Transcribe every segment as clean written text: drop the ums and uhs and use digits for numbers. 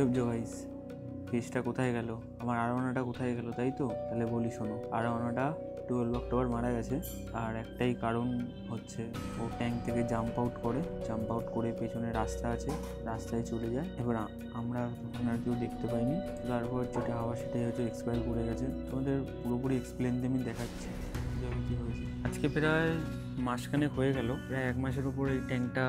ভাবছো গাইস, ফিসটা কোথায় গেল, আমার আরোনাটা কোথায় গেল, তাই তো? তাহলে বলি শোনো। আরোনাটা 12 অক্টোবর মারা গেছে, আর একটাই কারণ হচ্ছে ও ট্যাঙ্ক থেকে জাম্প আউট করে পেছনে রাস্তা আছে, রাস্তায় চলে যায়। এবার আমরা তখন আর কেউ দেখতে পাইনি। তারপর যেটা হওয়া সেটাই হচ্ছে এক্সপায়ার করে গেছে। তোমাদের পুরোপুরি এক্সপ্লেন দিয়ে আমি দেখাচ্ছি কীভাবে কী হয়েছে। আজকে প্রায় মাসখানেক হয়ে গেল, প্রায় 1 মাসের উপর এই ট্যাঙ্কটা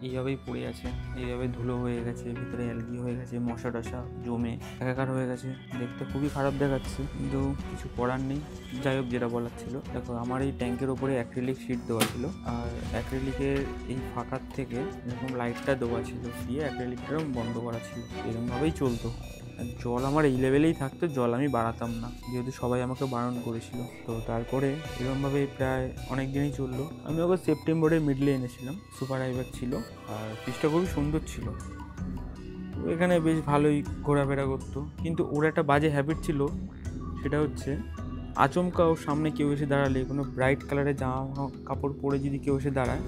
এইভাবেই পড়ে আছে, এইভাবে ধুলো হয়ে গেছে, ভিতরে অ্যালগি হয়ে গেছে, মশা টশা জমে একাকার হয়ে গেছে। দেখতে খুবই খারাপ দেখাচ্ছে, কিন্তু কিছু করার নেই। যাই হোক, যেটা বলার ছিল, দেখো আমার এই ট্যাঙ্কের ওপরে অ্যাক্রিলিক শিট দেওয়া ছিল, আর অ্যাক্রিলিকের এই ফাঁকার থেকে এরকম লাইটটা দেওয়া ছিল, দিয়ে অ্যাক্রিলিকটাও বন্ধ করা ছিল। এরকমভাবেই চলতো। জল আমার এই লেভেলেই থাকতো, জল আমি বাড়াতাম না, যেহেতু সবাই আমাকে বারণ করেছিল। তো তারপরে এরকমভাবে প্রায় অনেক দিনই চললো। আমি ওকে সেপ্টেম্বরের মিডলে এনেছিলাম, সুপার হাইব্যাক ছিল, আর ফিশটা খুবই সুন্দর ছিল। এখানে বেশ ভালোই ঘোরাফেরা করতো, কিন্তু ওর একটা বাজে হ্যাবিট ছিল, সেটা হচ্ছে আচমকা ওর সামনে কেউ এসে দাঁড়ালে, কোনো ব্রাইট কালারের জামা কাপড় পরে যদি কেউ এসে দাঁড়ায়,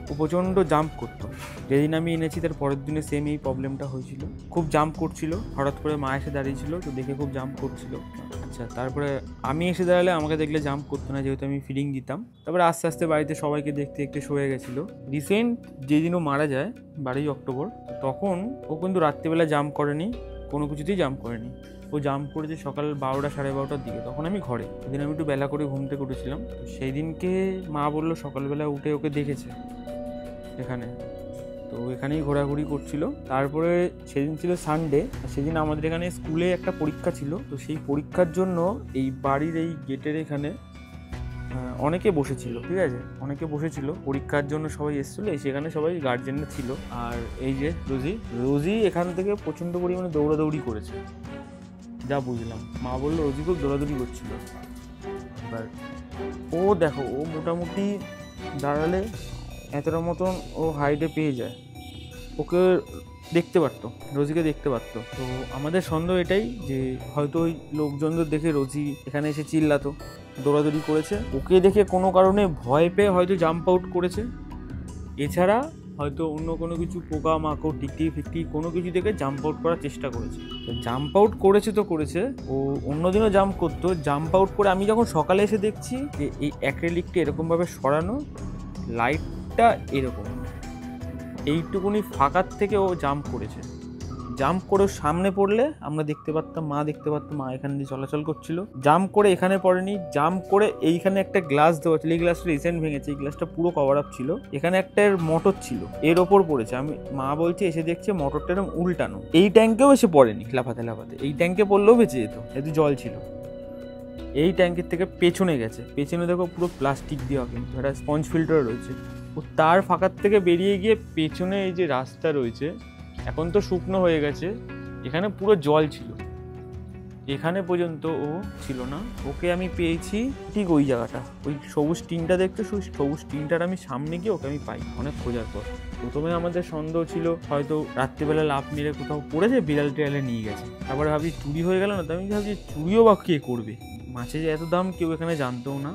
ও প্রচণ্ড জাম্প করতো। যেদিন আমি এনেছি তার পরের দিনে সেম এই প্রবলেমটা হয়েছিল, খুব জাম্প করছিল। হঠাৎ করে মা এসে দাঁড়িয়েছিল, তো দেখে খুব জাম্প করছিল। আচ্ছা, তারপরে আমি এসে দাঁড়ালে আমাকে দেখলে জাম্প করতো না, যেহেতু আমি ফিডিং দিতাম। তারপরে আস্তে আস্তে বাড়িতে সবাইকে দেখতে দেখতে সয়ে গেছিলো। রিসেন্ট যেদিন ও মারা যায়, 12ই অক্টোবর, তখন ও কিন্তু রাত্রিবেলা জাম্প করেনি, কোনো কিছুতেই জাম্প করেনি। ও জাম্প করেছে সকাল 12টা সাড়ে 12টার দিকে, তখন আমি ঘরে। সেদিন আমি একটু বেলা করে ঘুম থেকে উঠেছিলাম, তো সেই দিনকে মা বললো সকালবেলা উঠে ওকে দেখেছে এখানে, তো এখানেই ঘোরাঘুরি করছিল। তারপরে সেদিন ছিল সানডে, সেদিন আমাদের এখানে স্কুলে একটা পরীক্ষা ছিল, তো সেই পরীক্ষার জন্য এই বাড়ির এই গেটের এখানে অনেকে বসেছিল, ঠিক আছে, অনেকে বসেছিল পরীক্ষার জন্য, সবাই এসেছিল, সেখানে সবাই গার্জেনরা ছিল। আর এই যে রোজি এখান থেকে প্রচণ্ড পরিমাণে দৌড়াদৌড়ি করেছে, যা বুঝলাম। মা বললো রোজি খুব দৌড়াদৌড়ি করছিল। এবার ও দেখো, ও মোটামুটি দাঁড়ালে এতটা মতন ও হাইটে পেয়ে যায়, ওকে দেখতে পারতো, রোজিকে দেখতে পারতো। তো আমাদের সন্দেহ এটাই যে হয়তো ওই লোকজনদের দেখে রোজি এখানে এসে চিল্লাতো, দৌড়াদৌড়ি করেছে, ওকে দেখে কোনো কারণে ভয় পেয়ে হয়তো জাম্প আউট করেছে। এছাড়া হয়তো অন্য কোনো কিছু, পোকা মাকড় টিকটিকি ফিকটিকি কোনো কিছু থেকে জাম্প আউট করার চেষ্টা করেছে। তো জাম্প আউট করেছে তো করেছে, ও অন্যদিনও জাম্প করতো। জাম্প আউট করে আমি যখন সকালে এসে দেখছি যে এই অ্যাক্রিলিকটা এরকমভাবে সরানো, লাইটটা এরকম, এইটুকুনি ফাঁকার থেকে ও জাম্প করেছে। জাম্প করে সামনে পড়লে আমরা দেখতে পারতাম, মা দেখতে পারতাম, মা এখান দিয়ে চলাচল করছিল। জাম্প করে এখানে পড়েনি, জাম্প করে এইখানে একটা গ্লাস দেওয়া ছিল, এই গ্লাসটা রিসেন্ট ভেঙেছে, এই গ্লাসটা পুরো কভার আপ ছিল, এখানে একটা মোটর ছিল, এর ওপর পড়েছে। আমি মা বলছে এসে দেখছে মোটরটা এরকম উল্টানো। এই ট্যাঙ্কেও এসে পড়েনি লাফাতে লাফাতে, এই ট্যাঙ্কে পড়লেও বেঁচে যেত, যেহেতু জল ছিল। এই ট্যাঙ্কের থেকে পেছনে গেছে, পেছনে দেখো পুরো প্লাস্টিক দেওয়া, কিন্তু একটা স্পঞ্জ ফিল্টার রয়েছে। ও তার ফাঁকার থেকে বেরিয়ে গিয়ে পেছনে এই যে রাস্তা রয়েছে, এখন তো শুকনো হয়ে গেছে, এখানে পুরো জল ছিল, এখানে পর্যন্ত ও ছিল না। ওকে আমি পেয়েছি ঠিক ওই জায়গাটা, ওই সবুজ টিনটা দেখতে, সবুজ টিনটার আমি সামনে গিয়ে ওকে আমি পাই অনেক খোঁজার পর। প্রথমে আমাদের সন্দেহ ছিল হয়তো রাত্রিবেলা লাফ মেরে কোথাও পড়েছে, বিড়াল টিড়ালে নিয়ে গেছে। তারপরে ভাবছি চুরি হয়ে গেল না, তো আমি ভাবছি চুরিও বা কে করবে, মাছের যে এত দাম কেউ এখানে জানতেও না,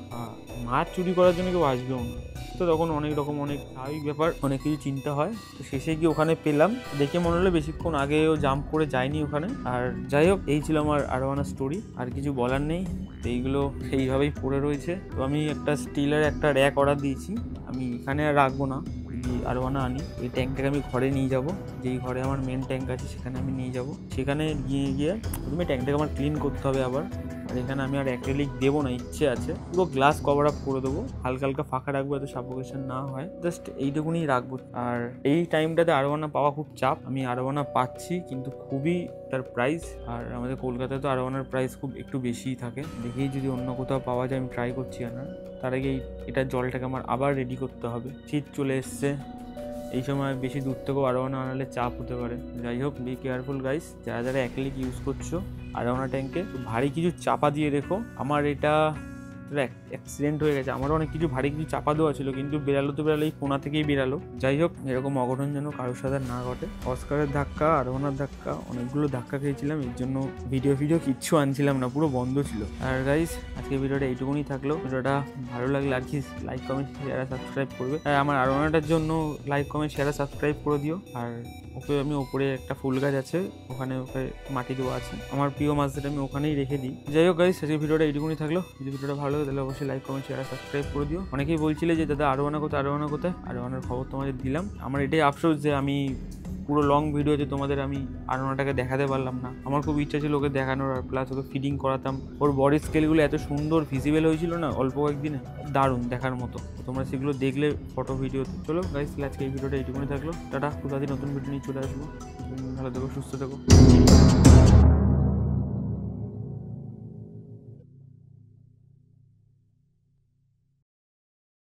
মাছ চুরি করার জন্য কেউ আসবেও না। তো তখন অনেক রকম অনেক স্বাভাবিক ব্যাপার, অনেক কিছু চিন্তা হয়। তো শেষে গিয়ে ওখানে পেলাম, দেখে মনে হলো বেশিক্ষণ আগেও জাম্প করে যায়নি ওখানে। আর যাই হোক, এই ছিল আমার আরোয়ানা স্টোরি, আর কিছু বলার নেই। তো এইগুলো সেইভাবেই পড়ে রয়েছে। তো আমি একটা স্টিলের একটা র্যাক অর্ডার দিয়েছি, আমি এখানে আর রাখবো না, যদি আরোয়ানা আনি এই ট্যাঙ্কটাকে আমি ঘরে নিয়ে যাব, যেই ঘরে আমার মেন ট্যাঙ্ক আছে সেখানে আমি নিয়ে যাব। সেখানে গিয়ে প্রথমে ট্যাঙ্কটাকে আমার ক্লিন করতে হবে আবার। আর এখানে আমি আর অ্যাক্রিলিক দেবো না, ইচ্ছে আছে পুরো গ্লাস কভার আপ করে দেবো, হালকা হালকা ফাঁকা রাখবো, এত সাফোকেশন না হয়, জাস্ট এইটুকুনি রাখবো। আর এই টাইমটাতে আরোয়ানা পাওয়া খুব চাপ, আমি আরোয়ানা পাচ্ছি কিন্তু খুবই তার প্রাইস, আর আমাদের কলকাতায় তো আরোয়ানার প্রাইস খুব একটু বেশিই থাকে। দেখেই যদি অন্য কোথাও পাওয়া যায় আমি ট্রাই করছি আনার। তার আগে এটার জলটাকে আমার আবার রেডি করতে হবে, শীত চলে এসছে, এই সময় বেশি দূর থেকেও আরোয়ানা আনালে চাপ হতে পারে। যাই হোক, বি কেয়ারফুল গাইস, যারা যারা অ্যাক্রিলিক ইউজ করছো আরোয়ানা ট্যাঙ্কে, ভারী কিছু চাপা দিয়ে রেখো। আমার এটা অ্যাক্সিডেন্ট হয়ে গেছে। আমারও অনেক কিছু ভারী কিছু চাপা দেওয়া ছিল, কিন্তু বেরালো তো বেরালো, এই কোনা থেকেই বেরালো। যাই হোক, এরকম অঘটন যেন কারোর সাথে না ঘটে। অস্কারের ধাক্কা, আরোহণার ধাক্কা, অনেকগুলো ধাক্কা খেয়েছিলাম, এর জন্য ভিডিও কিচ্ছু আনছিলাম না, পুরো বন্ধ ছিল। আর গাইস, আজকে ভিডিওটা এইটুকুনি থাকলো। ভিডিওটা ভালো লাগলে আর কি লাইক কমেন্ট শেয়ার আর সাবস্ক্রাইব করবে। আর আমার আরোহণাটার জন্য লাইক কমেন্ট শেয়ার আর সাবস্ক্রাইব করে দিও। আর ওকে আমি ওপরে একটা ফুল গাছ আছে, ওখানে ওকে মাটি দেওয়া আছে, আমার প্রিয় মাছটা আমি ওখানেই রেখে দিই। যাই হোক গাইস, আজকে ভিডিওটা এইটুকুনি থাকলো। যদি ভিডিওটা ভালো লাগে তাহলে অবশ্যই লাইক কমেন্ট শেয়ার আর সাবস্ক্রাইব করে দিও। অনেকেই বলছিলে যে দাদা আরোহণা কোথায়, আরোহণার খবর তোমাদের দিলাম। আমার এটাই আফসোস যে আমি পুরো লং ভিডিওতে তোমাদের আমি আরোহণাটাকে দেখাতে পারলাম না। আমার খুব ইচ্ছা ছিল ওকে দেখানোর, আর প্লাস ওকে ফিডিং করাতাম। ওর বডি স্কেলগুলো এত সুন্দর ভিজিবল হয়েছিল না অল্প কয়েকদিনে, দারুণ দেখার মতো। তোমরা সেগুলো দেখলে ফটো ভিডিওতে। চলো গাইস, আজকে এই ভিডিওটা এইটুকুনি থাকলো। টাটা, খুব তাড়াতাড়ি নতুন ভিডিও নিয়ে চলে আসবো। ভালো থেকো, সুস্থ থেকো।